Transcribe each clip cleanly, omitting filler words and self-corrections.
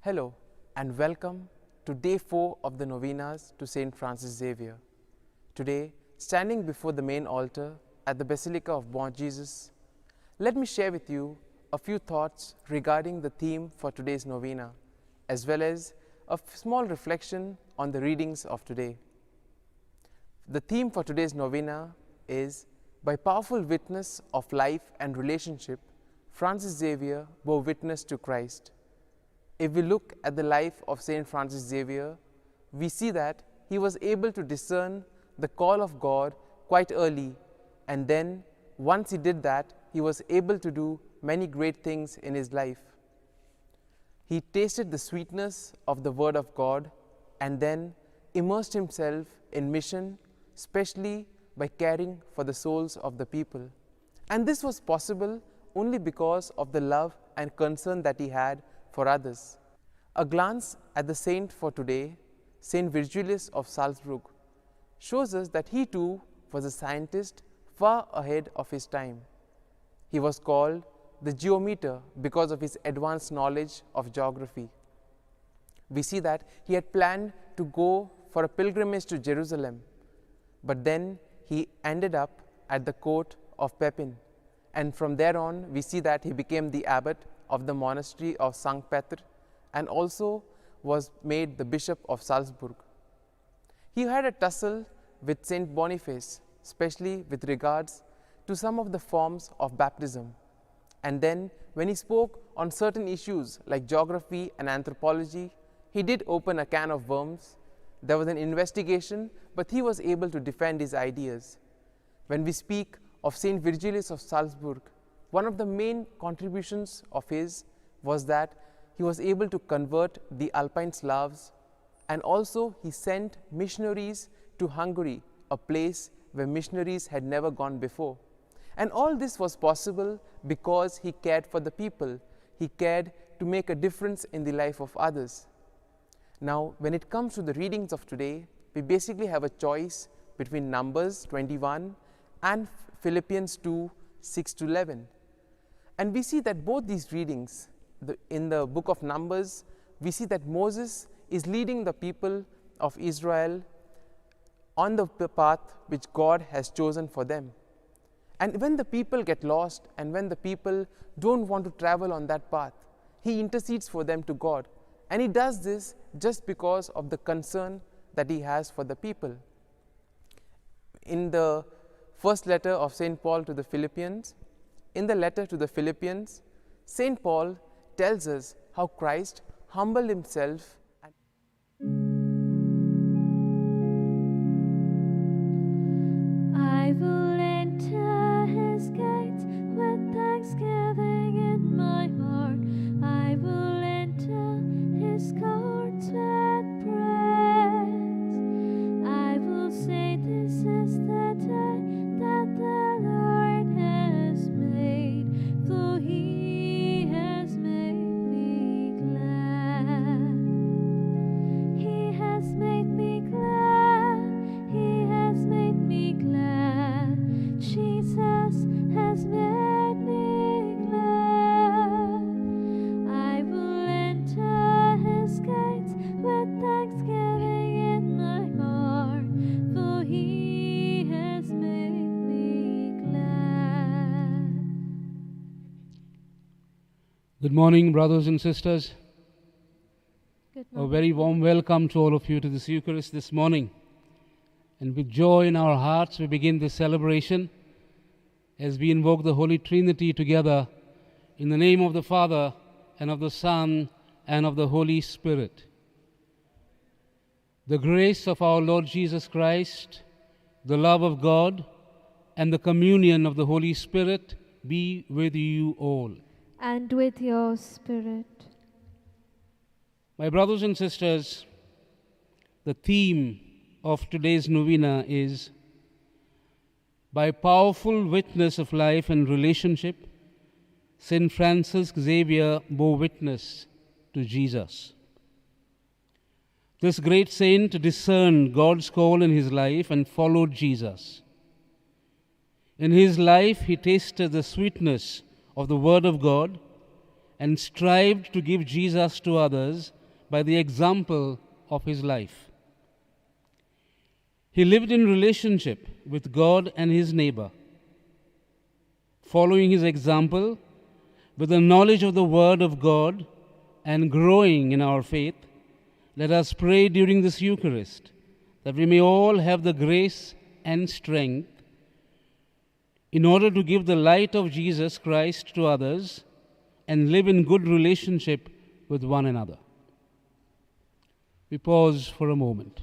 Hello and welcome to day 4 of the novenas to Saint Francis Xavier. Today, standing before the main altar at the Basilica of Born Jesus, let me share with you a few thoughts regarding the theme for today's novena, as well as a small reflection on the readings of today. The theme for today's novena is, by powerful witness of life and relationship, Francis Xavier bore witness to Christ. If we look at the life of Saint Francis Xavier, we see that he was able to discern the call of God quite early, and then once he did that, he was able to do many great things in his life. He tasted the sweetness of the Word of God and then immersed himself in mission, especially by caring for the souls of the people. And this was possible only because of the love and concern that he had for others. A glance at the saint for today, Saint Virgilius of Salzburg, shows us that he too was a scientist far ahead of his time. He was called the geometer because of his advanced knowledge of geography. We see that he had planned to go for a pilgrimage to Jerusalem, but then he ended up at the court of Pepin, and from there on we see that he became the abbot of the monastery of St. Peter and also was made the bishop of Salzburg. He had a tussle with Saint Boniface, especially with regards to some of the forms of baptism. And then when he spoke on certain issues like geography and anthropology, he did open a can of worms. There was an investigation, but he was able to defend his ideas. When we speak of Saint Virgilius of Salzburg, one of the main contributions of his was that he was able to convert the Alpine Slavs, and also he sent missionaries to Hungary, a place where missionaries had never gone before. And all this was possible because he cared for the people. He cared to make a difference in the life of others. Now, when it comes to the readings of today, we basically have a choice between Numbers 21 and Philippians 2, 6 to 11. And we see that both these readings, in the book of Numbers, we see that Moses is leading the people of Israel on the path which God has chosen for them. And when the people get lost and when the people don't want to travel on that path, he intercedes for them to God. And he does this just because of the concern that he has for the people. In the first letter of St. Paul to the Philippians, in the letter to the Philippians, St. Paul tells us how Christ humbled himself. I will enter his gates with thanksgiving in my heart. I will enter his courts with praise. I will say, this is the day that the Lord has made, for he has made me glad. He has made me glad. He has made me glad. Jesus has made me glad. I will enter his gates with thanksgiving in my heart, for he has made me glad. Good morning, brothers and sisters. Good A very warm welcome to all of you to this Eucharist this morning. And with joy in our hearts, we begin this celebration as we invoke the Holy Trinity together in the name of the Father, and of the Son, and of the Holy Spirit. The grace of our Lord Jesus Christ, the love of God, and the communion of the Holy Spirit be with you all. And with your spirit. My brothers and sisters, the theme of today's novena is, by powerful witness of life and relationship, St. Francis Xavier bore witness to Jesus. This great saint discerned God's call in his life and followed Jesus. In his life, he tasted the sweetness of the Word of God and strived to give Jesus to others by the example of his life. He lived in relationship with God and his neighbor. Following his example, with the knowledge of the Word of God and growing in our faith, let us pray during this Eucharist that we may all have the grace and strength in order to give the light of Jesus Christ to others and live in good relationship with one another. We pause for a moment.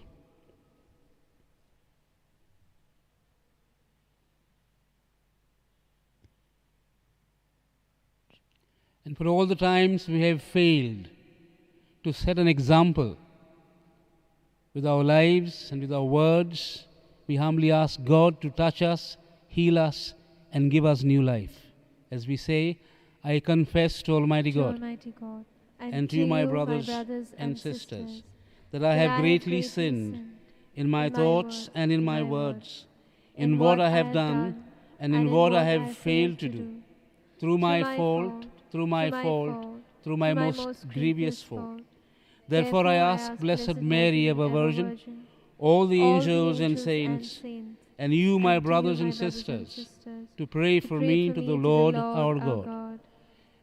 And for all the times we have failed to set an example with our lives and with our words, we humbly ask God to touch us, heal us, and give us new life. As we say, I confess to Almighty To God Almighty God, and to you, my brothers and sisters, that I have greatly sinned in my thoughts and in my words, in what I have done and in what I have failed to do, through my fault, through my most grievous fault. Therefore I ask Blessed Mary, ever Virgin, all the angels and saints, and you, my brothers and sisters, to pray for me to the Lord our God.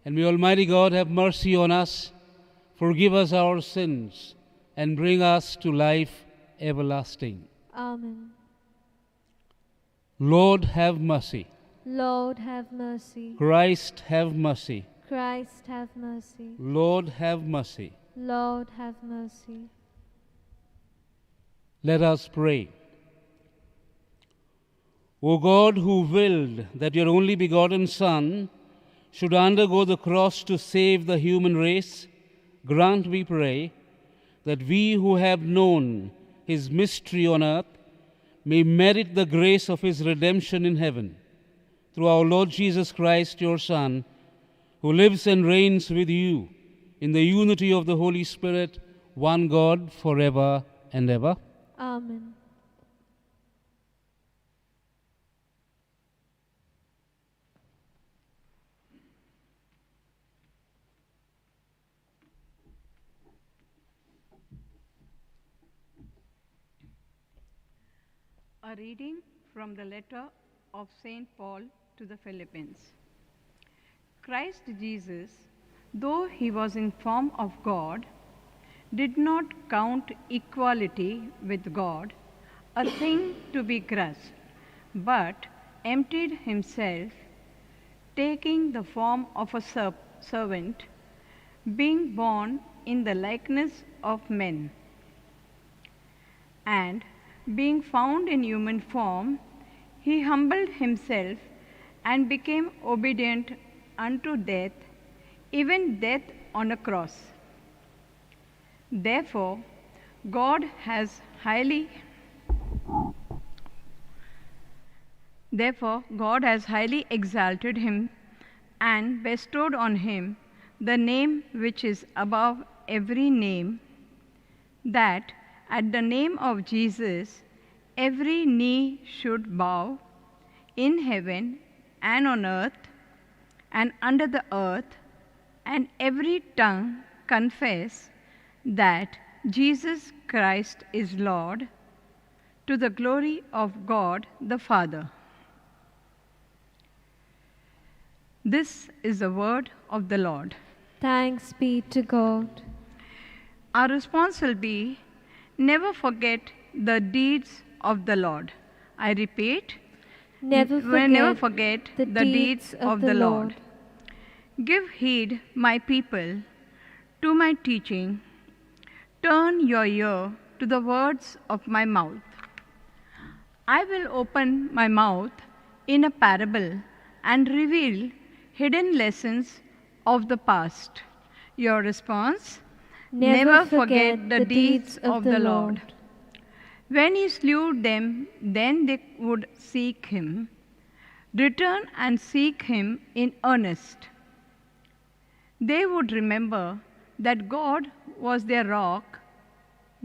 And may Almighty God have mercy on us, forgive us our sins, and bring us to life everlasting. Amen. Lord, have mercy. Lord, have mercy. Christ, have mercy. Christ, have mercy. Lord, have mercy. Lord, have mercy. Let us pray. O God, who willed that your only begotten Son should undergo the cross to save the human race, grant, we pray, that we who have known his mystery on earth may merit the grace of his redemption in heaven. Through our Lord Jesus Christ, your Son, who lives and reigns with you in the unity of the Holy Spirit, one God, forever and ever. Amen. A reading from the letter of St. Paul to the Philippians. Christ Jesus, though he was in form of God, did not count equality with God a thing to be grasped, but emptied himself, taking the form of a servant, being born in the likeness of men. And being found in human form, he humbled himself and became obedient unto death, even death on a cross. Therefore, God has highly exalted him and bestowed on him the name which is above every name, that at the name of Jesus every knee should bow, in heaven and on earth and under the earth, and every tongue confess that Jesus Christ is Lord, to the glory of God the Father. This is the word of the Lord. Thanks be to God. Our response will be, never forget the deeds of the Lord. I repeat, Never forget the deeds of the Lord. Give heed, my people, to my teaching. Turn your ear to the words of my mouth. I will open my mouth in a parable and reveal hidden lessons of the past. Your response? Never forget the deeds of the Lord. When he slew them, then they would seek him, return and seek him in earnest. They would remember that God was their rock,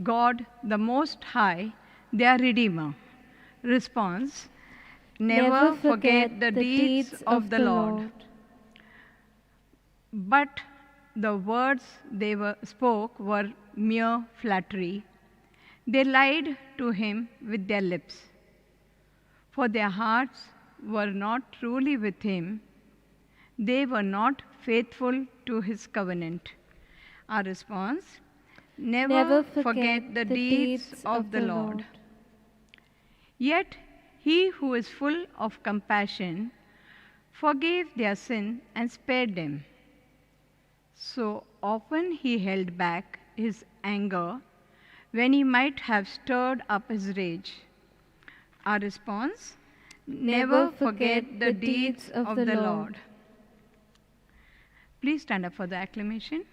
God the Most High, their Redeemer. Response: never forget the deeds of the Lord. But the words they spoke were mere flattery. They lied to him with their lips, for their hearts were not truly with him. They were not faithful to his covenant. Our response: never forget the deeds of the Lord. Yet he who is full of compassion forgave their sin and spared them. So often he held back his anger when he might have stirred up his rage. Our response: never forget the deeds of the Lord. Please stand up for the acclamation.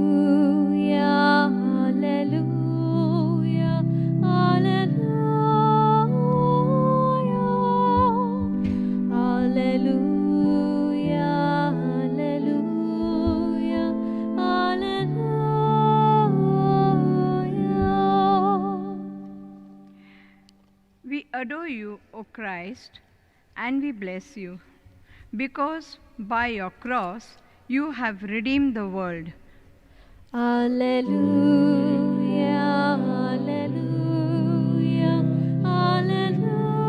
Hallelujah, hallelujah, hallelujah, hallelujah, hallelujah, hallelujah. We adore you, O Christ, and we bless you, because by your cross you have redeemed the world. Hallelujah, hallelujah, hallelujah,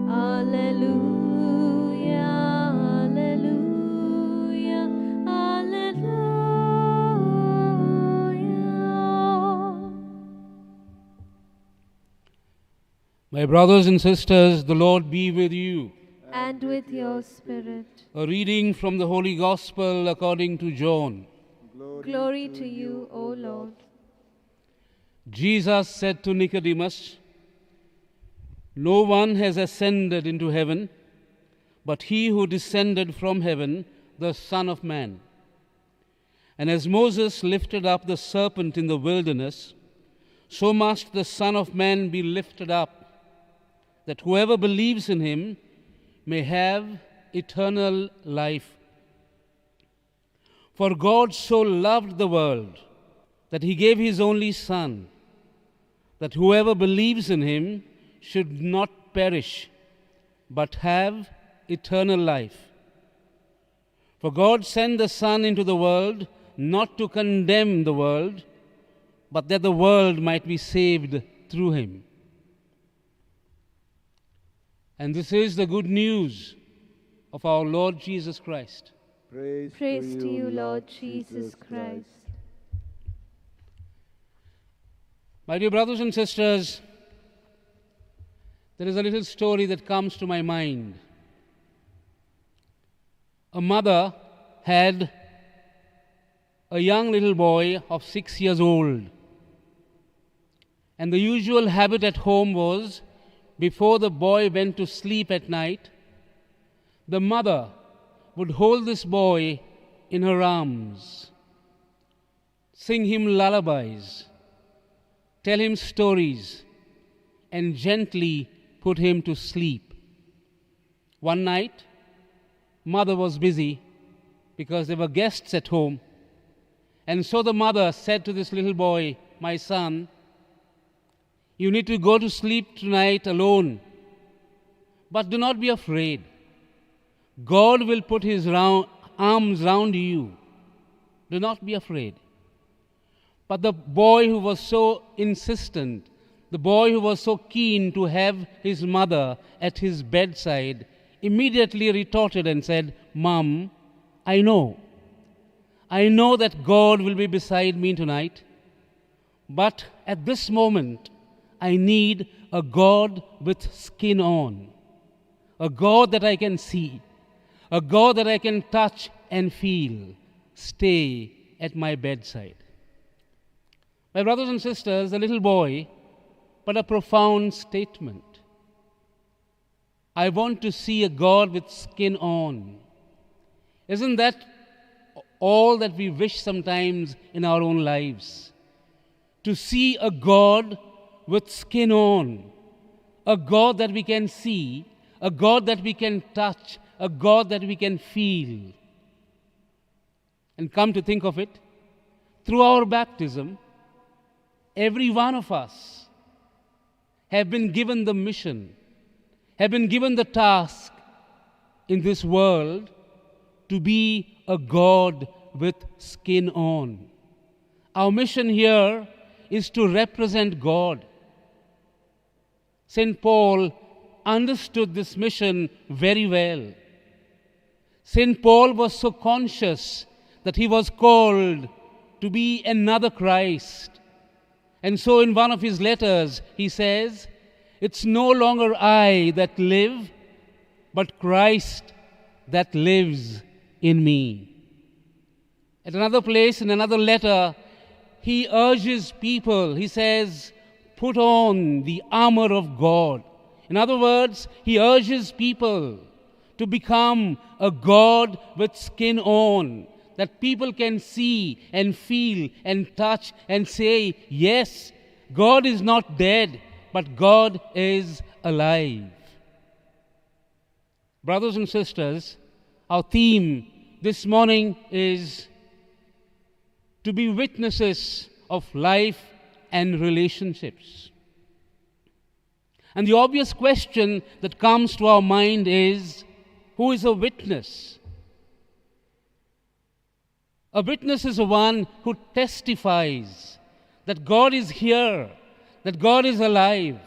hallelujah, hallelujah, hallelujah. My brothers and sisters, the Lord be with you. And with your spirit. A reading from the Holy Gospel according to John. Glory to you, O Lord. Jesus said to Nicodemus, "No one has ascended into heaven, but he who descended from heaven, the Son of Man. And as Moses lifted up the serpent in the wilderness, so must the Son of Man be lifted up, that whoever believes in him may have eternal life. For God so loved the world that he gave his only Son, that whoever believes in him should not perish, but have eternal life. For God sent the Son into the world not to condemn the world, but that the world might be saved through him." And this is the good news of our Lord Jesus Christ. Praise to you, Lord Jesus Christ. My dear brothers and sisters, there is a little story that comes to my mind. A mother had a young little boy of 6 years old, and the usual habit at home was, before the boy went to sleep at night, the mother would hold this boy in her arms, sing him lullabies, tell him stories, and gently put him to sleep. One night, mother was busy because there were guests at home, and so the mother said to this little boy, "My son, you need to go to sleep tonight alone, but do not be afraid. God will put his arms round you. Do not be afraid." But the boy who was so insistent, the boy who was so keen to have his mother at his bedside, immediately retorted and said, "Mom, I know that God will be beside me tonight, but at this moment, I need a God with skin on, a God that I can see, a God that I can touch and feel. Stay at my bedside." My brothers and sisters, the little boy put a profound statement. I want to see a God with skin on. Isn't that all that we wish sometimes in our own lives? To see a God with skin on, a God that we can see, a God that we can touch, a God that we can feel. And come to think of it, through our baptism, every one of us have been given the mission, have been given the task in this world to be a God with skin on. Our mission here is to represent God. St. Paul understood this mission very well. St. Paul was so conscious that he was called to be another Christ. And so in one of his letters, he says, "It's no longer I that live, but Christ that lives in me." At another place, in another letter, he urges people, he says, "Put on the armor of God." In other words, he urges people to become a God with skin on, that people can see and feel and touch and say, yes, God is not dead, but God is alive. Brothers and sisters, our theme this morning is to be witnesses of life and relationships. And the obvious question that comes to our mind is, who is a witness? A witness is one who testifies that God is here, that God is alive.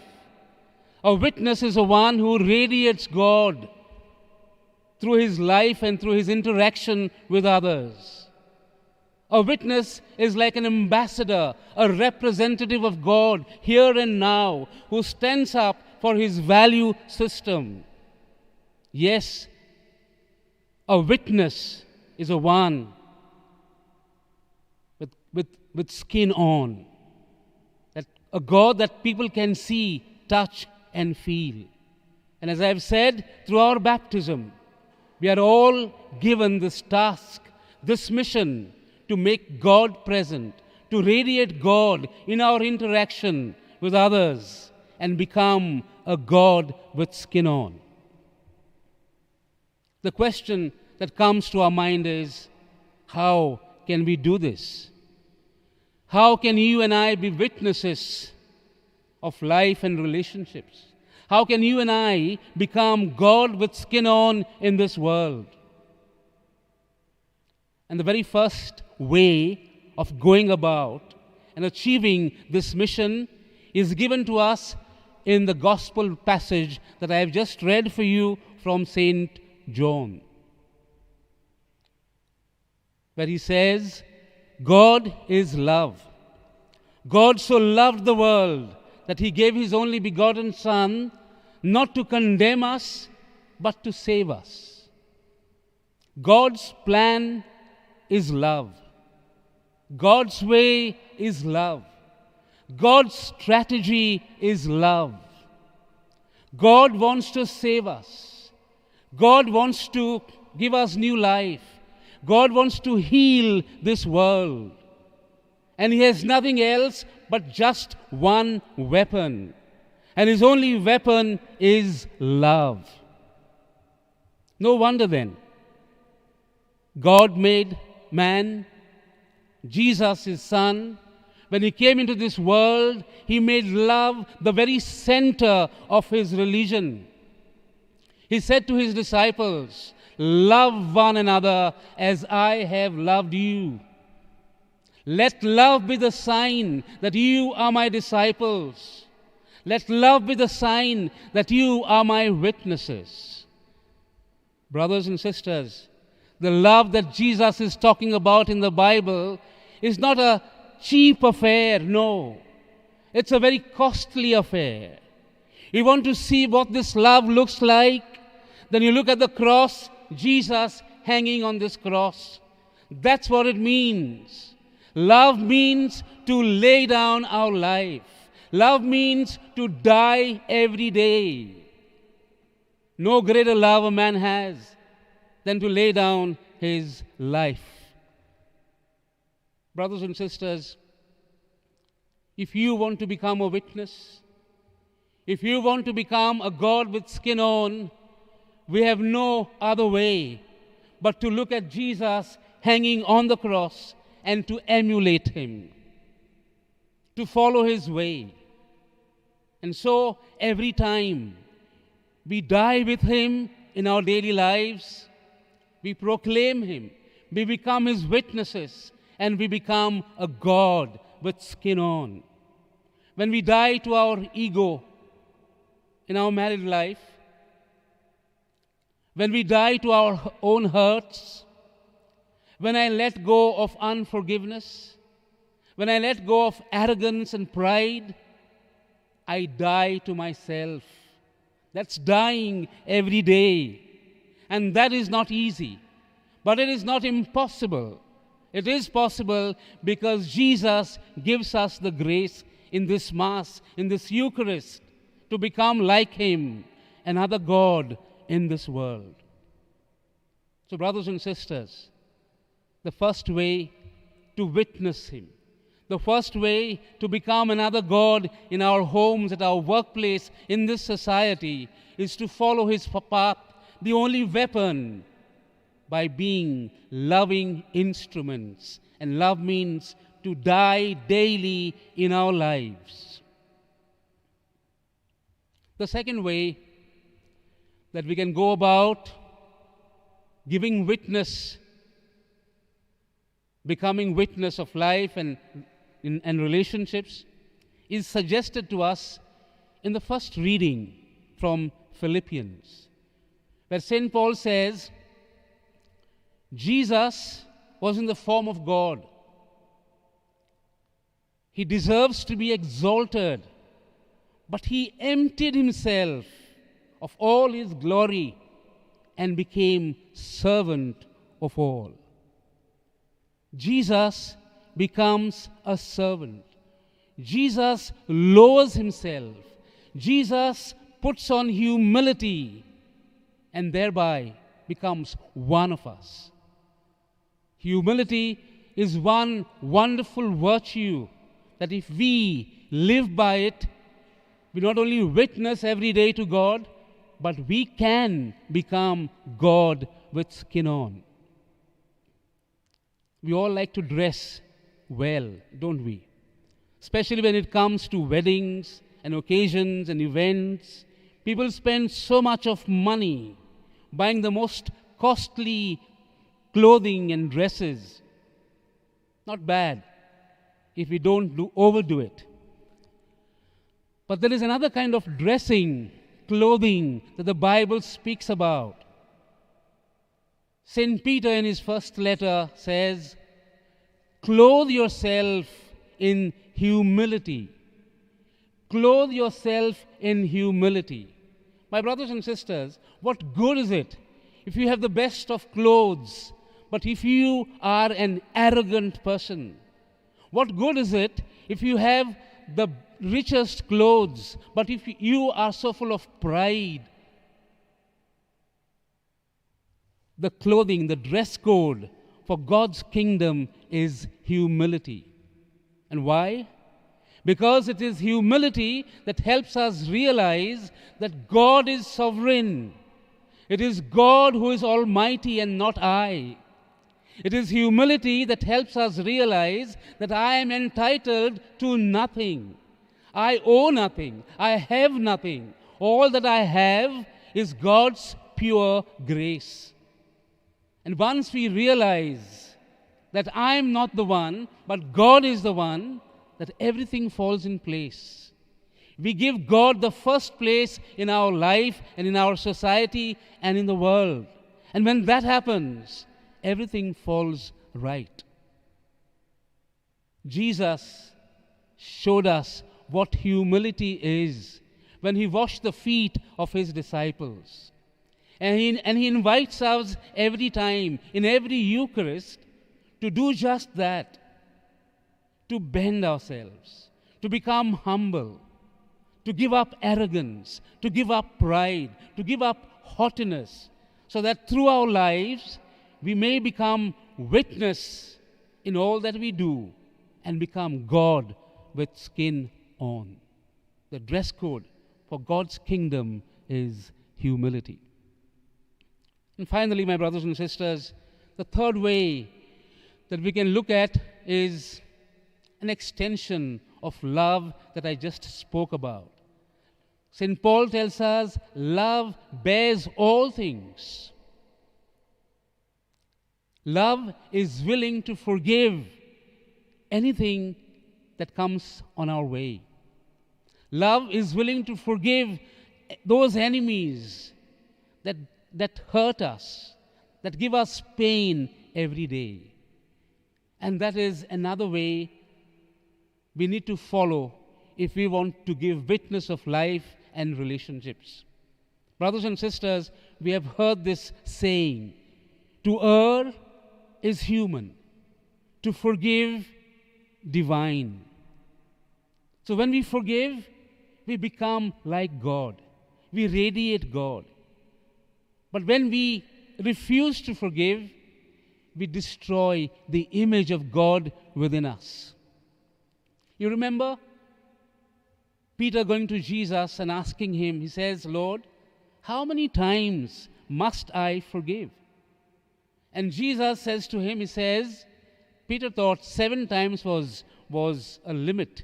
A witness is one who radiates God through his life and through his interaction with others. A witness is like an ambassador, a representative of God here and now, who stands up for his value system. Yes, a witness is a one with skin on, that a God that people can see, touch, and feel. And as I have said, through our baptism, we are all given this task, this mission, to make God present, to radiate God in our interaction with others, and become a God with skin on. The question that comes to our mind is, how can we do this? How can you and I be witnesses of life and relationships? How can you and I become God with skin on in this world? And the very first way of going about and achieving this mission is given to us in the gospel passage that I have just read for you from St. John, where he says, God is love. God so loved the world that he gave his only begotten Son, not to condemn us, but to save us. God's plan is love. God's way is love. God's strategy is love. God wants to save us. God wants to give us new life. God wants to heal this world. And he has nothing else but just one weapon. And his only weapon is love. No wonder then, God made man, Jesus his Son. When he came into this world, he made love the very center of his religion. He said to his disciples, love one another as I have loved you. Let love be the sign that you are my disciples. Let love be the sign that you are my witnesses. Brothers and sisters, the love that Jesus is talking about in the Bible is not a cheap affair, no. It's a very costly affair. You want to see what this love looks like? Then you look at the cross, Jesus hanging on this cross. That's what it means. Love means to lay down our life. Love means to die every day. No greater love a man has than to lay down his life. Brothers and sisters, if you want to become a witness, if you want to become a God with skin on, we have no other way but to look at Jesus hanging on the cross and to emulate him. to follow his way. And so every time we die with him in our daily lives, we proclaim him, we become his witnesses, and we become a God with skin on. When we die to our ego in our married life, when we die to our own hurts, when I let go of unforgiveness, when I let go of arrogance and pride, I die to myself. That's dying every day. And that is not easy. But it is not impossible. It is possible because Jesus gives us the grace in this Mass, in this Eucharist, to become like him, another God in this world. So, brothers and sisters, the first way to witness him, the first way to become another God in our homes, at our workplace, in this society, is to follow his path, the only weapon, by being loving instruments. And love means to die daily in our lives. The second way that we can go about giving witness, becoming witness of life and relationships, is suggested to us in the first reading from Philippians, where St. Paul says, Jesus was in the form of God. He deserves to be exalted, but he emptied himself of all his glory and became servant of all. Jesus becomes a servant. Jesus lowers himself. Jesus puts on humility and thereby becomes one of us. Humility is one wonderful virtue that if we live by it, we not only witness every day to God, but we can become God with skin on. We all like to dress well, don't we? Especially when it comes to weddings and occasions and events. People spend so much of money buying the most costly clothing and dresses. Not bad if we don't overdo it. But there is another kind of dressing, clothing that the Bible speaks about. St. Peter in his first letter says, clothe yourself in humility. Clothe yourself in humility. My brothers and sisters, what good is it if you have the best of clothes, but if you are an arrogant person? What good is it if you have the richest clothes, but if you are so full of pride? The clothing, the dress code for God's kingdom is humility. And why? Because it is humility that helps us realize that God is sovereign. It is God who is almighty and not I. It is humility that helps us realize that I am entitled to nothing. I owe nothing. I have nothing. All that I have is God's pure grace. And once we realize that I am not the one, but God is the one, that everything falls in place. We give God the first place in our life and in our society and in the world. And when that happens, everything falls right. Jesus showed us what humility is when he washed the feet of his disciples. And he invites us every time, in every Eucharist, to do just that. To bend ourselves, to become humble, to give up arrogance, to give up pride, to give up haughtiness, so that through our lives we may become witness in all that we do and become God with skin on. The dress code for God's kingdom is humility. And finally, my brothers and sisters, the third way that we can look at is an extension of love that I just spoke about. St. Paul tells us love bears all things. Love is willing to forgive anything that comes on our way. Love is willing to forgive those enemies that hurt us, that give us pain every day. And that is another way we need to follow if we want to give witness of life and relationships. Brothers and sisters, we have heard this saying, to err is human, to forgive divine. So when we forgive, we become like God. We radiate God. But when we refuse to forgive, we destroy the image of God within us. You remember Peter going to Jesus and asking him, he says, Lord, how many times must I forgive? And Jesus says to him, he says, Peter thought 7 times was a limit.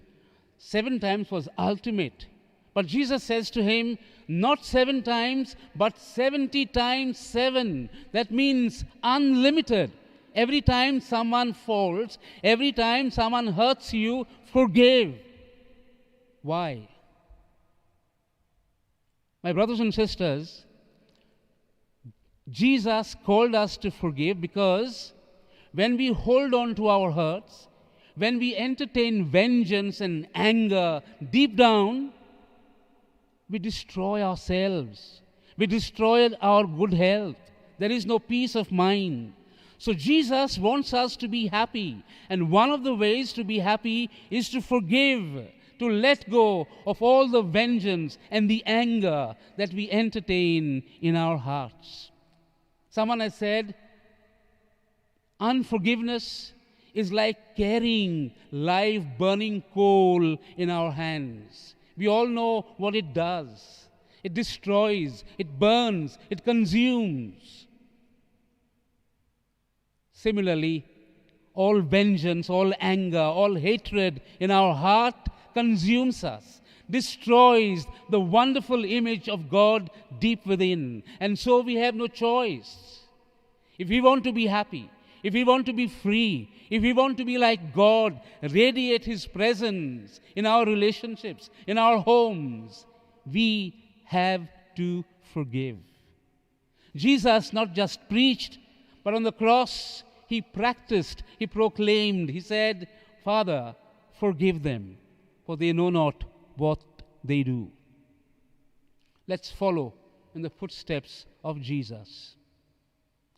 7 times was ultimate. But Jesus says to him, not 7 times, but 70 times 7. That means unlimited. Every time someone falls, every time someone hurts you, forgive. Why? My brothers and sisters, Jesus called us to forgive because when we hold on to our hurts, when we entertain vengeance and anger deep down, we destroy ourselves. We destroy our good health. There is no peace of mind. So Jesus wants us to be happy. And one of the ways to be happy is to forgive, to let go of all the vengeance and the anger that we entertain in our hearts. Someone has said, unforgiveness is like carrying live burning coal in our hands. We all know what it does. It destroys, it burns, it consumes. Similarly, all vengeance, all anger, all hatred in our heart consumes us, destroys the wonderful image of God deep within. And so we have no choice. If we want to be happy, if we want to be free, if we want to be like God, radiate His presence in our relationships, in our homes, we have to forgive. Jesus not just preached, but on the cross, He practiced, He proclaimed. He said, Father, forgive them, for they know not what they do. Let's follow in the footsteps of Jesus.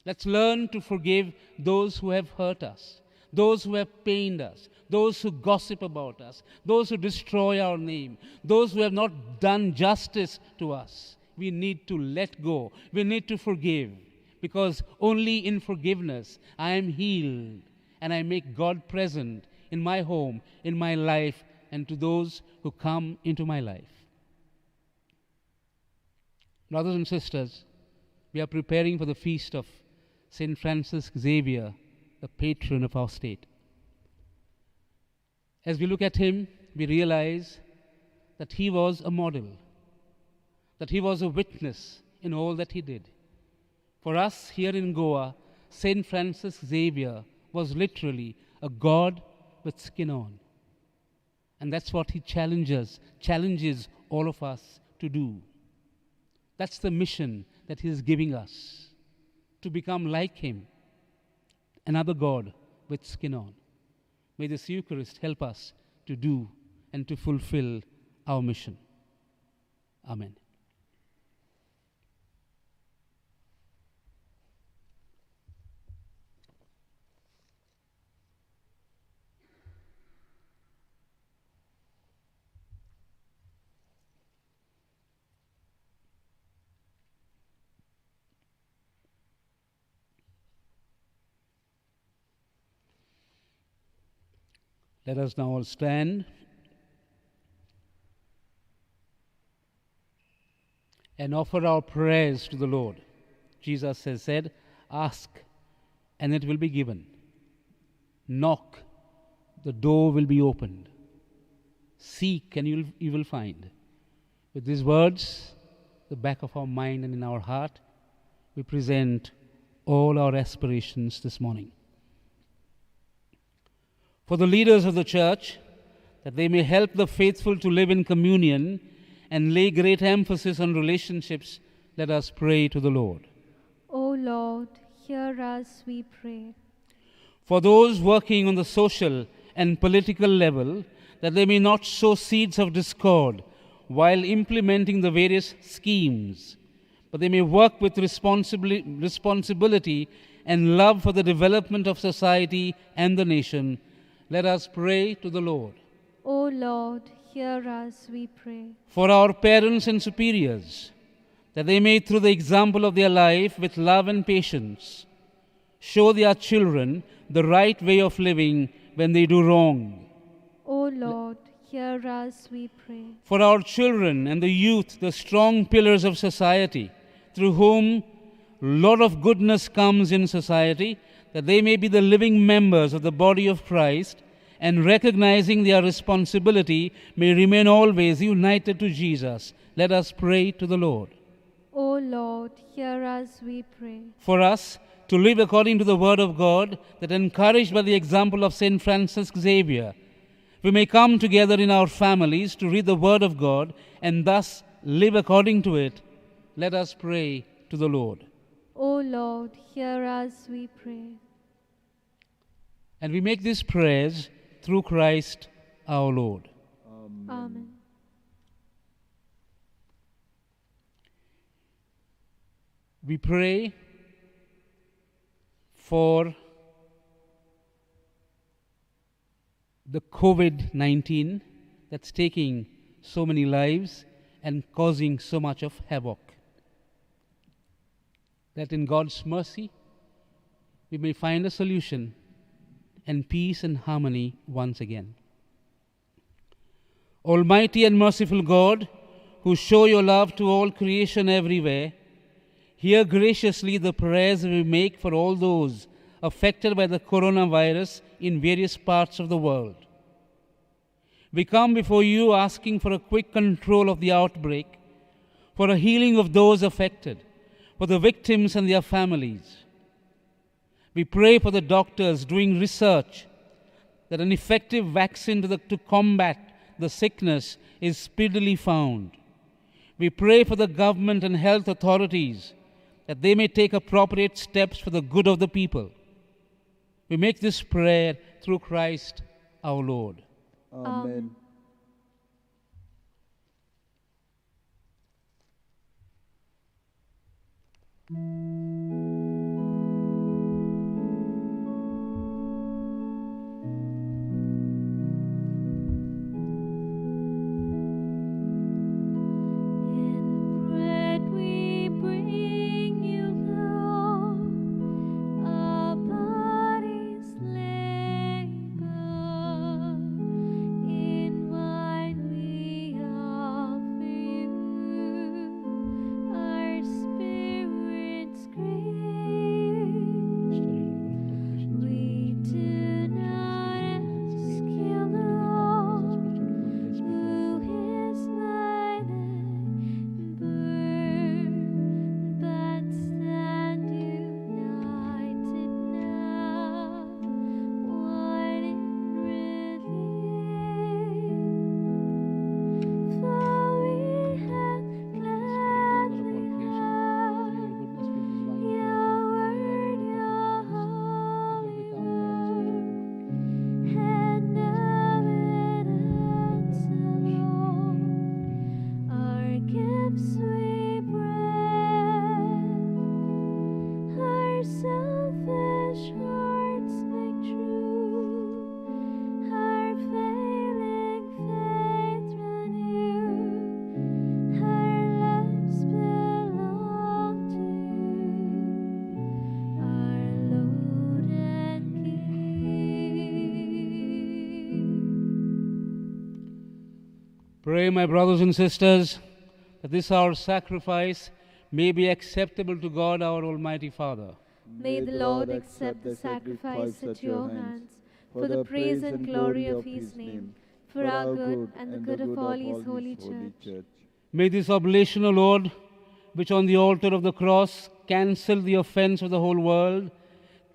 Let's learn to forgive those who have hurt us, those who have pained us, those who gossip about us, those who destroy our name, those who have not done justice to us. We need to let go. We need to forgive, because only in forgiveness I am healed and I make God present in my home, in my life, and to those who come into my life. Brothers and sisters, we are preparing for the feast of St. Francis Xavier, the patron of our state. As we look at him, we realize that he was a model, that he was a witness in all that he did. For us here in Goa, St. Francis Xavier was literally a God with skin on. And that's what he challenges all of us to do. That's the mission that he is giving us, to become like him, another God with skin on. May this Eucharist help us to do and to fulfill our mission. Amen. Let us now all stand and offer our prayers to the Lord. Jesus has said, ask and it will be given. Knock, the door will be opened. Seek and you will find. With these words, the back of our mind and in our heart, we present all our aspirations this morning. For the leaders of the church, that they may help the faithful to live in communion and lay great emphasis on relationships, let us pray to the Lord. O Lord, hear us, we pray. For those working on the social and political level, that they may not sow seeds of discord while implementing the various schemes, but they may work with responsibility and love for the development of society and the nation, let us pray to the Lord. O Lord, hear us, we pray. For our parents and superiors, that they may, through the example of their life with love and patience, show their children the right way of living when they do wrong. O Lord, hear us, we pray. For our children and the youth, the strong pillars of society, through whom lot of goodness comes in society, that they may be the living members of the body of Christ, and recognizing their responsibility, may remain always united to Jesus. Let us pray to the Lord. O Lord, hear us, we pray. For us, to live according to the Word of God, that encouraged by the example of St. Francis Xavier, we may come together in our families to read the Word of God and thus live according to it. Let us pray to the Lord. O Lord, hear us, we pray. And we make these prayers through Christ our Lord. Amen. We pray for the COVID-19 that's taking so many lives and causing so much of havoc. That in God's mercy, we may find a solution and peace and harmony once again. Almighty and merciful God, who show your love to all creation everywhere, hear graciously the prayers we make for all those affected by the coronavirus in various parts of the world. We come before you asking for a quick control of the outbreak, for a healing of those affected, for the victims and their families. We pray for the doctors doing research that an effective vaccine to combat the sickness is speedily found. We pray for the government and health authorities that they may take appropriate steps for the good of the people. We make this prayer through Christ our Lord. Amen. In bread we bring you, Lord, our bodies labor. In wine we offer you our spirits grief. We do not ask you, Lord, who is neither bird, but stand united now, one in relief. For we have gladly heard your word, your holy word, and evidence alone. Our gifts we bring, our selfish hearts make true, our failing faith renew, our lives belong to you, our Lord and King. Pray, my brothers and sisters, that this our sacrifice may be acceptable to God, our Almighty Father. May the Lord accept the sacrifice at your hands for the praise and glory of his name, for our good and the good of all His holy church. May this oblation, O Lord, which on the altar of the cross cancelled the offense of the whole world,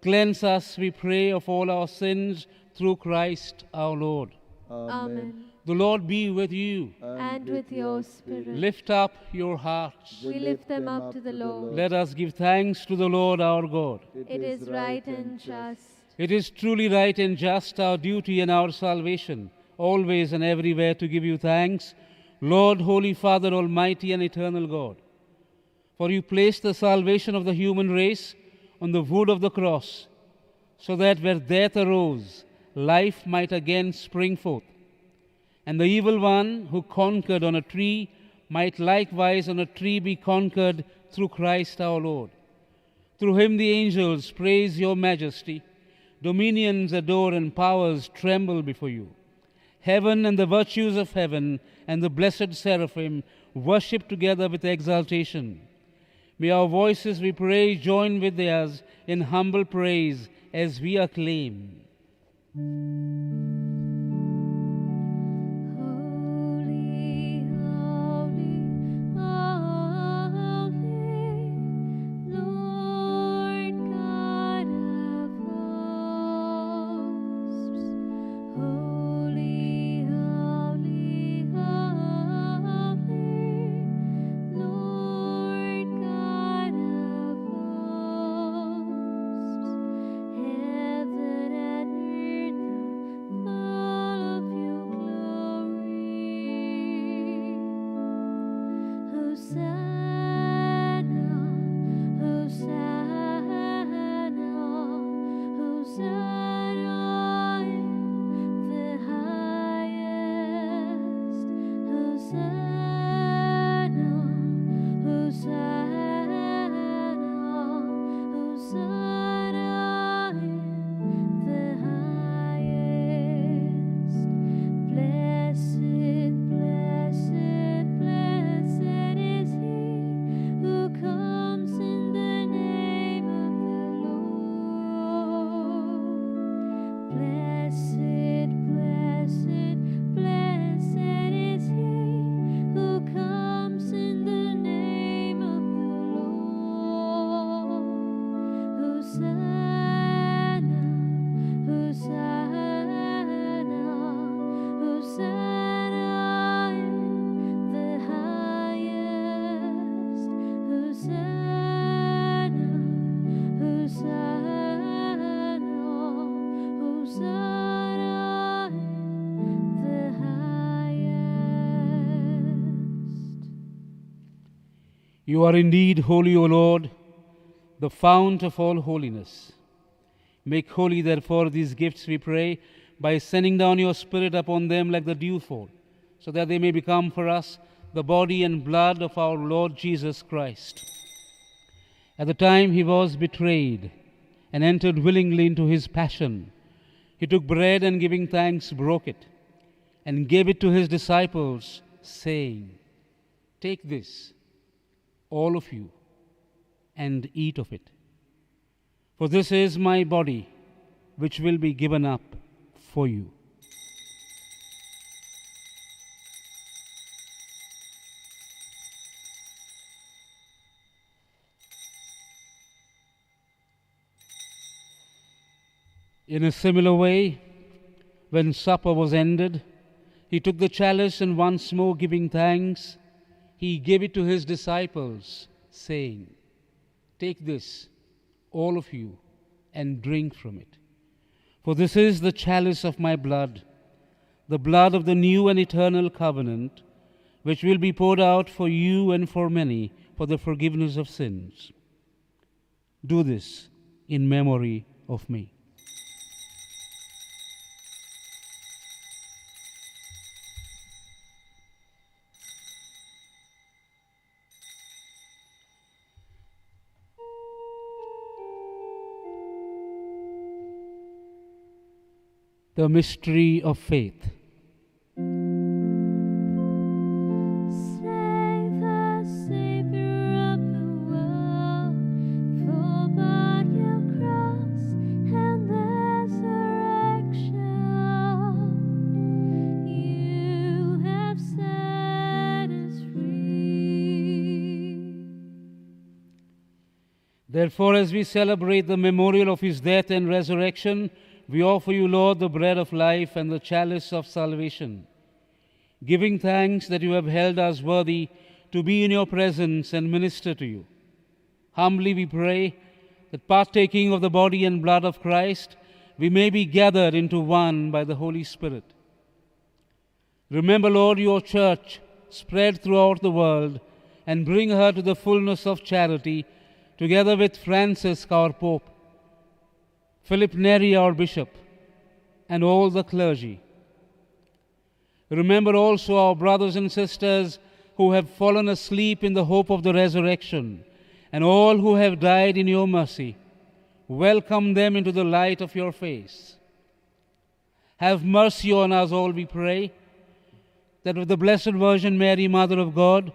cleanse us, we pray, of all our sins through Christ our Lord. Amen. The Lord be with you. And with your spirit. Lift up your hearts. We lift them up to the Lord. Let us give thanks to the Lord our God. It is right and just. It is truly right and just, our duty and our salvation, always and everywhere to give you thanks, Lord, Holy Father, Almighty and Eternal God. For you placed the salvation of the human race on the wood of the cross, so that where death arose, life might again spring forth. And the evil one who conquered on a tree might likewise on a tree be conquered through Christ our Lord. Through him the angels praise your majesty, dominions adore and powers tremble before you. Heaven and the virtues of heaven and the blessed seraphim worship together with exaltation. May our voices, we pray, join with theirs in humble praise as we acclaim. Holy, holy, holy, Lord God of hosts. Holy, holy, holy, Lord God of hosts. Heaven and earth are full of your glory. Hosanna, Hosanna, Hosanna in the highest. Hosanna, Hosanna, Hosanna in the highest. Blessed, blessed, blessed is he who comes in the name of the Lord. Blessed, blessed, blessed is he who comes in the name of the Lord. Hosanna, Hosanna, Hosanna in the highest. Hosanna, Hosanna, Hosanna in the highest. You are indeed holy, O Lord, the fount of all holiness. Make holy, therefore, these gifts, we pray, by sending down your Spirit upon them like the dewfall, so that they may become for us the body and blood of our Lord Jesus Christ. At the time he was betrayed and entered willingly into his passion, he took bread and giving thanks broke it and gave it to his disciples, saying, "Take this, all of you, and eat of it. For this is my body, which will be given up for you." In a similar way, when supper was ended, he took the chalice and once more giving thanks, he gave it to his disciples, saying, "Take this, all of you, and drink from it. For this is the chalice of my blood, the blood of the new and eternal covenant, which will be poured out for you and for many for the forgiveness of sins. Do this in memory of me." The mystery of faith. Save us, Savior of the world, for by your cross and resurrection, you Therefore, as we celebrate the memorial of his death and resurrection, we offer you, Lord, the bread of life and the chalice of salvation, giving thanks that you have held us worthy to be in your presence and minister to you. Humbly we pray that, partaking of the body and blood of Christ, we may be gathered into one by the Holy Spirit. Remember, Lord, your church spread throughout the world, and bring her to the fullness of charity, together with Francis, our Pope, Philip Neri, our Bishop, and all the clergy. Remember also our brothers and sisters who have fallen asleep in the hope of the resurrection, and all who have died in your mercy. Welcome them into the light of your face. Have mercy on us all, we pray, that with the Blessed Virgin Mary, Mother of God,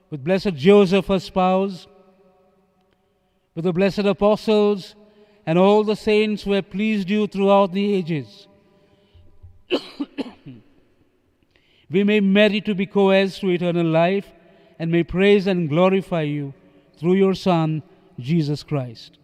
with blessed Joseph, her spouse, with the blessed apostles, and all the saints who have pleased you throughout the ages, we may merit to be co-heirs to eternal life, and may praise and glorify you through your Son, Jesus Christ.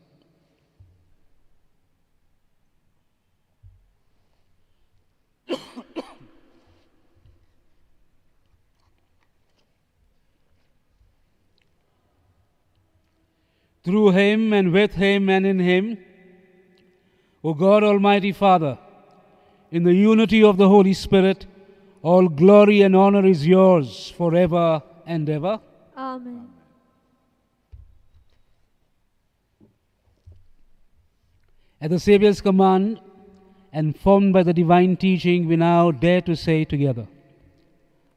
Through him, and with him, and in him, O God, Almighty Father, in the unity of the Holy Spirit, all glory and honor is yours forever and ever. Amen. At the Saviour's command, and formed by the divine teaching, we now dare to say together,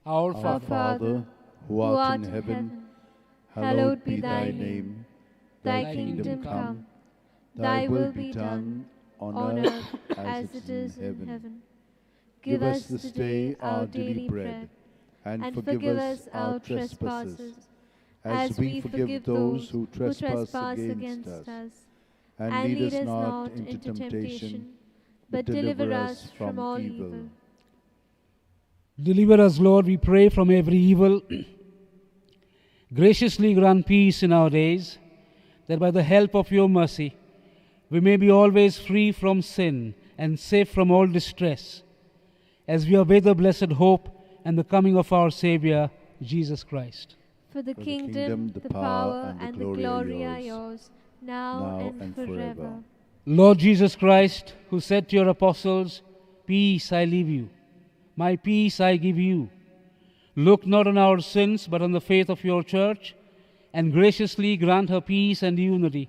Our Our Father, Father, who art in heaven, hallowed be thy name. Thy kingdom come, thy will be done on earth as it is in heaven. Give us this day our daily bread, and forgive us our trespasses, as we forgive those who trespass against us. And lead us not into temptation, but deliver us from all evil. deliver us, Lord, we pray, from every evil. Graciously grant peace in our days, that by the help of your mercy we may be always free from sin and safe from all distress, as we await the blessed hope and the coming of our Savior, Jesus Christ. For the kingdom, the power, and the glory are yours, now and forever. Lord Jesus Christ, who said to your apostles, Peace I leave you, my peace I give you, look not on our sins, but on the faith of your church, and graciously grant her peace and unity,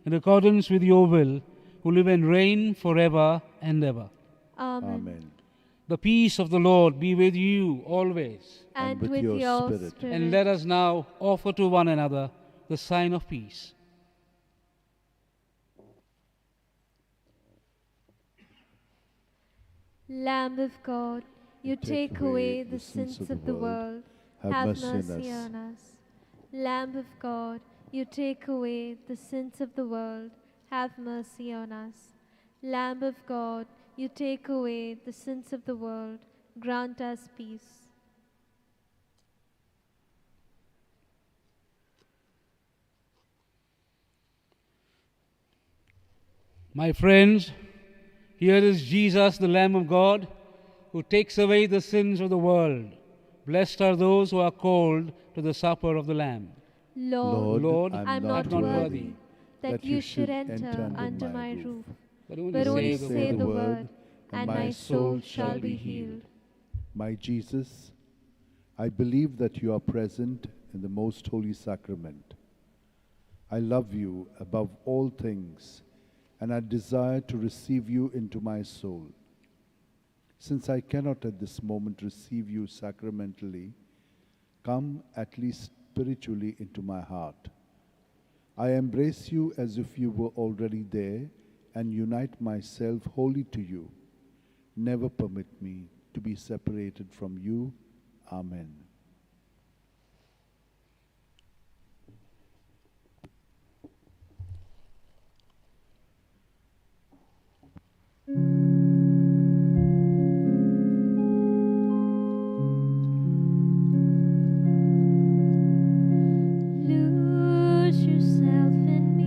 in accordance with your will, who live and reign forever and ever. Amen. Amen. The peace of the Lord be with you always. And with with your your spirit. spirit. And let us now offer to one another the sign of peace. Lamb of God, you take away the sins of the world. Have mercy on us. Lamb of God, you take away the sins of the world. Have mercy on us. Lamb of God, you take away the sins of the world. Grant us peace. My friends, here is Jesus, the Lamb of God, who takes away the sins of the world. Blessed are those who are called to the supper of the Lamb. Lord, Lord, I'm not worthy that you should enter under my roof. But But only the say word. the word, and my soul shall be healed. My Jesus, I believe that you are present in the most holy sacrament. I love you above all things, and I desire to receive you into my soul. Since I cannot at this moment receive you sacramentally, come at least spiritually into my heart. I embrace you as if you were already there, and unite myself wholly to you. Never permit me to be separated from you. Amen. Lose yourself in me.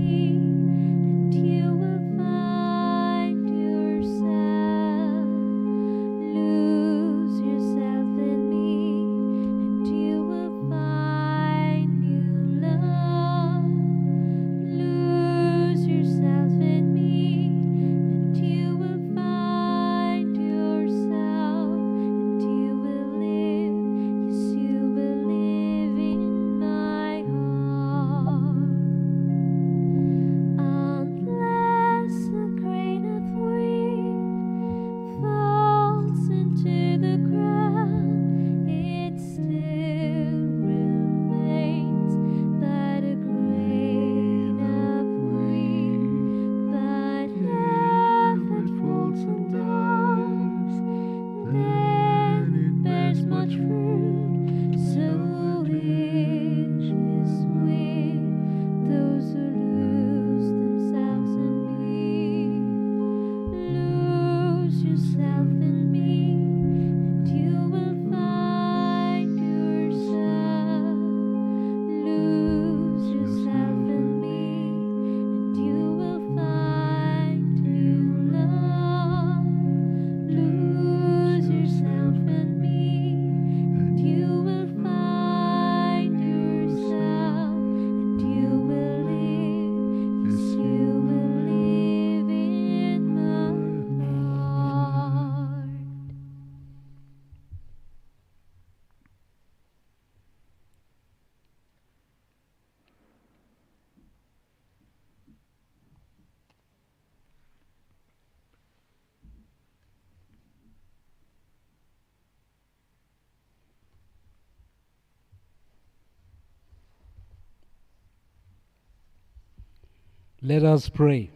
Let us pray.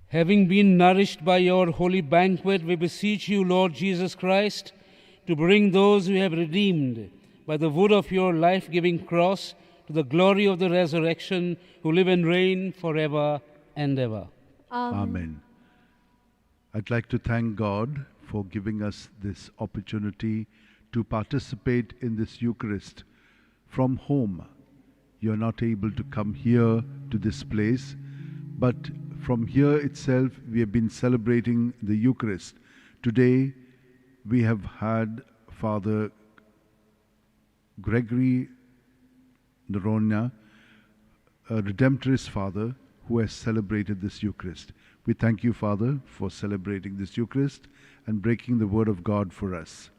Having been nourished by your holy banquet, we beseech you, Lord Jesus Christ, to bring those you have redeemed by the wood of your life-giving cross to the glory of the resurrection, who live and reign forever and ever. Amen. I'd like to thank God for giving us this opportunity to participate in this Eucharist from home. You're not able to come here to this place, but from here itself we have been celebrating the Eucharist. Today we have had Father Gregory Noronha, a Redemptorist Father, who has celebrated this Eucharist. We thank you, Father, for celebrating this Eucharist and breaking the Word of God for us.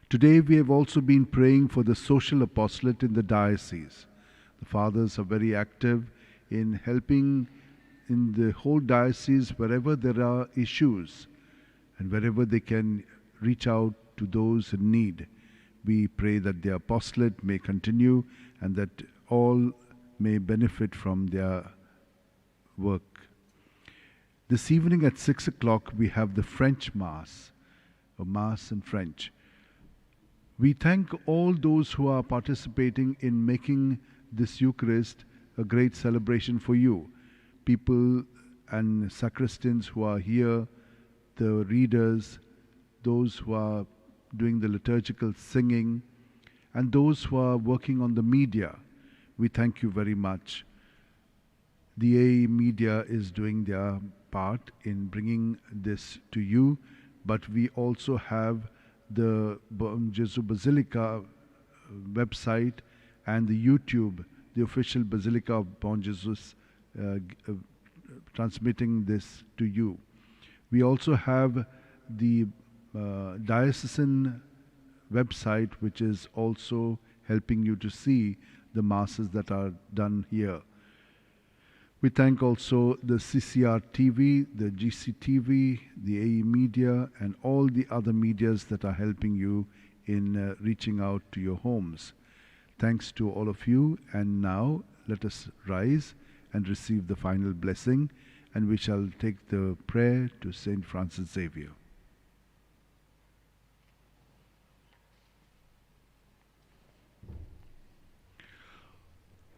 Today we have also been praying for the social apostolate in the diocese. The fathers are very active in helping in the whole diocese wherever there are issues and wherever they can reach out to those in need. We pray that the apostolate may continue and that all may benefit from their work. This evening at 6 o'clock we have the French Mass, a Mass in French. We thank all those who are participating in making this Eucharist a great celebration for you. People and sacristans who are here, the readers, those who are doing the liturgical singing, and those who are working on the media. We thank you very much. The AE media is doing their part in bringing this to you, but we also have the Bon Jesus Basilica website and the YouTube, the official Basilica of Bon Jesus, transmitting this to you. We also have the diocesan website, which is also helping you to see the masses that are done here. We thank also the CCR TV, the GCTV, the AE Media, and all the other medias that are helping you in reaching out to your homes. Thanks to all of you, and now let us rise and receive the final blessing, and we shall take the prayer to Saint Francis Xavier.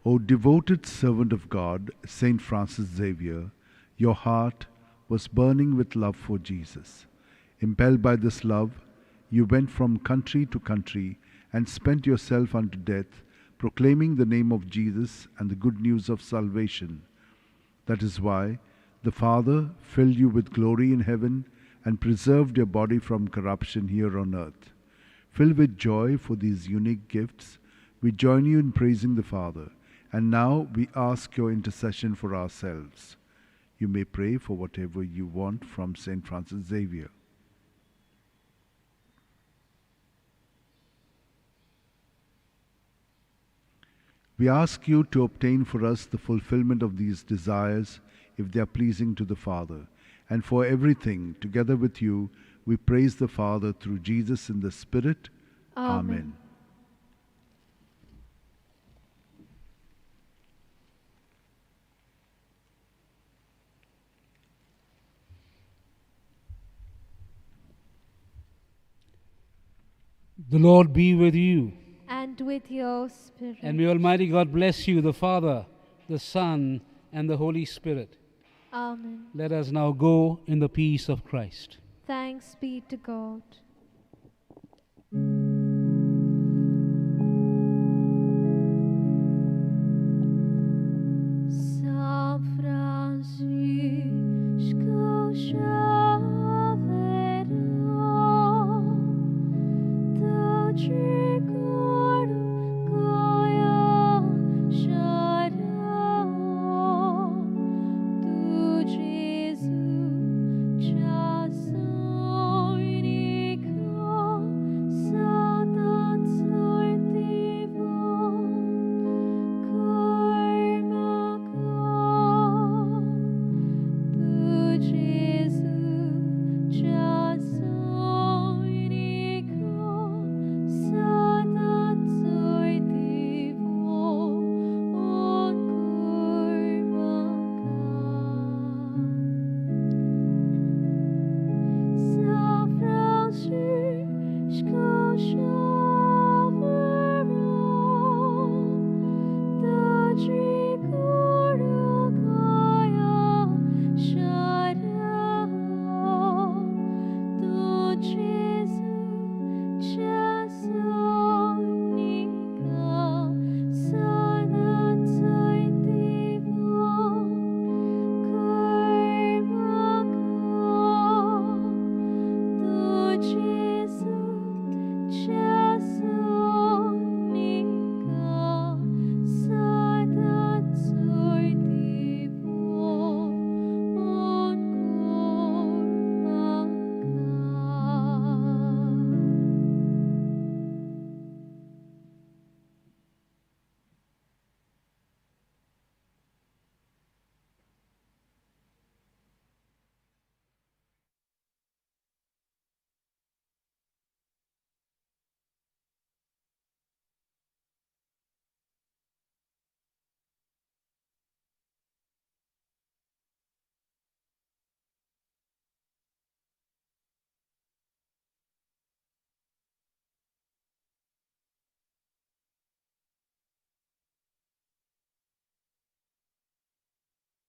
O devoted servant of God, Saint Francis Xavier, your heart was burning with love for Jesus. Impelled by this love, you went from country to country and spent yourself unto death, proclaiming the name of Jesus and the good news of salvation. That is why the Father filled you with glory in heaven and preserved your body from corruption here on earth. Filled with joy for these unique gifts, we join you in praising the Father. And now we ask your intercession for ourselves. You may pray for whatever you want from Saint Francis Xavier. We ask you to obtain for us the fulfillment of these desires, if they are pleasing to the Father. And for everything, together with you, we praise the Father through Jesus in the Spirit. Amen. The Lord be with you. And with your spirit. And may Almighty God bless you, the Father, the Son, and the Holy Spirit. Amen. Let us now go in the peace of Christ. Thanks be to God.